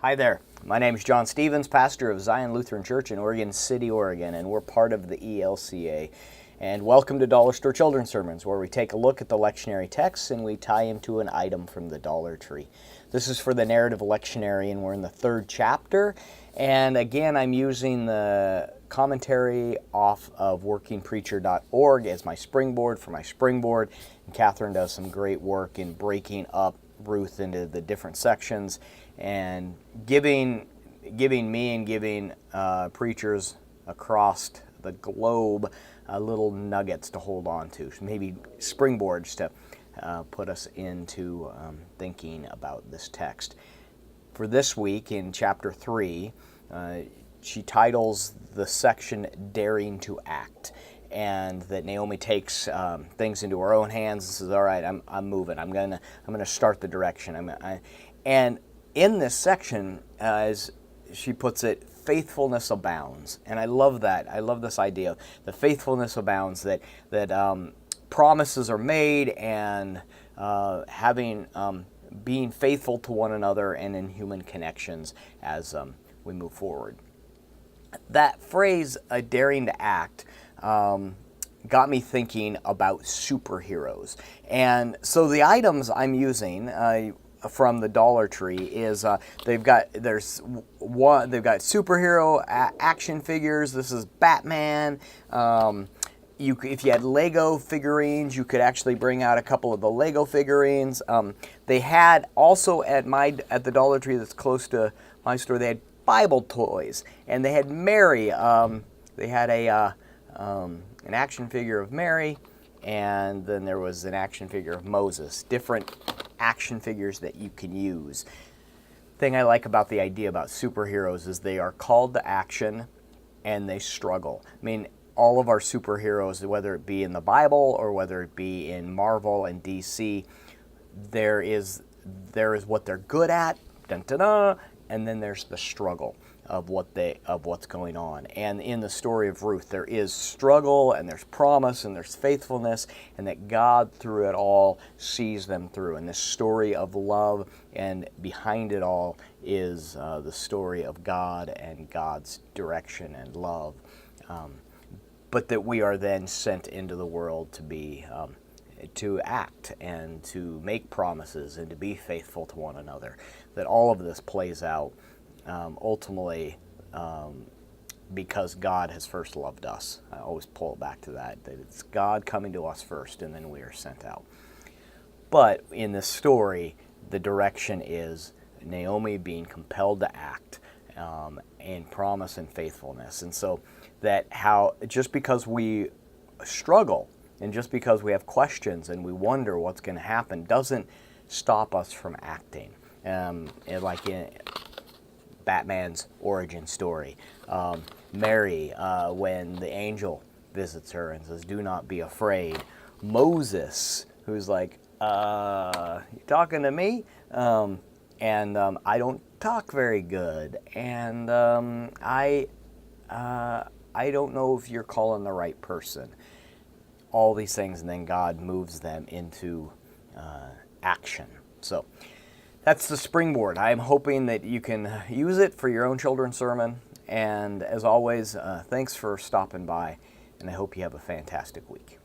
Hi there. My name is John Stevens, pastor of Zion Lutheran Church in Oregon City, Oregon, and we're part of the ELCA. And welcome to Dollar Store Children's Sermons, where we take a look at the lectionary texts and we tie them to an item from the Dollar Tree. This is for the narrative lectionary, and we're in the third chapter. And again, I'm using the commentary off of workingpreacher.org as my springboard for my springboard. And Catherine does some great work in breaking up Ruth into the different sections and giving me and giving preachers across the globe little nuggets to hold on to, maybe springboards to put us into thinking about this text. For this week in chapter 3, she titles the section Daring to Act, and that Naomi takes things into her own hands and says, all right, I'm moving. I'm gonna start the direction. And in this section, as she puts it, faithfulness abounds. And I love that. I love this idea of the faithfulness abounds, that promises are made, and being faithful to one another and in human connections as we move forward. That phrase, daring to act, got me thinking about superheroes. And so the items I'm using from the Dollar Tree is they've got superhero action figures. This is Batman. If you had Lego figurines, you could actually bring out a couple of the Lego figurines. They had also at the Dollar Tree that's close to my store, they had Bible toys, and they had Mary. They had an action figure of Mary, and then there was an action figure of Moses. Different action figures that you can use. The thing I like about the idea about superheroes is they are called to action and they struggle. I mean, all of our superheroes, whether it be in the Bible or whether it be in Marvel and DC, there is what they're good at, dun, dun, dun, and then there's the struggle of what's going on. And in the story of Ruth, there is struggle, and there's promise, and there's faithfulness, and that God through it all sees them through. And this story of love, and behind it all is the story of God and God's direction and love. But that we are then sent into the world to be to act and to make promises and to be faithful to one another. That all of this plays out ultimately because God has first loved us. I always pull it back to that it's God coming to us first, and then we are sent out. But in this story, the direction is Naomi being compelled to act in promise and faithfulness. And so that just because we struggle and just because we have questions and we wonder what's going to happen doesn't stop us from acting. Like in Batman's origin story, Mary, when the angel visits her and says, "Do not be afraid." Moses, who's like, "You talking to me?" And I don't talk very good, and I don't know if you're calling the right person. All these things, and then God moves them into action. So that's the springboard. I'm hoping that you can use it for your own children's sermon. And as always, thanks for stopping by, and I hope you have a fantastic week.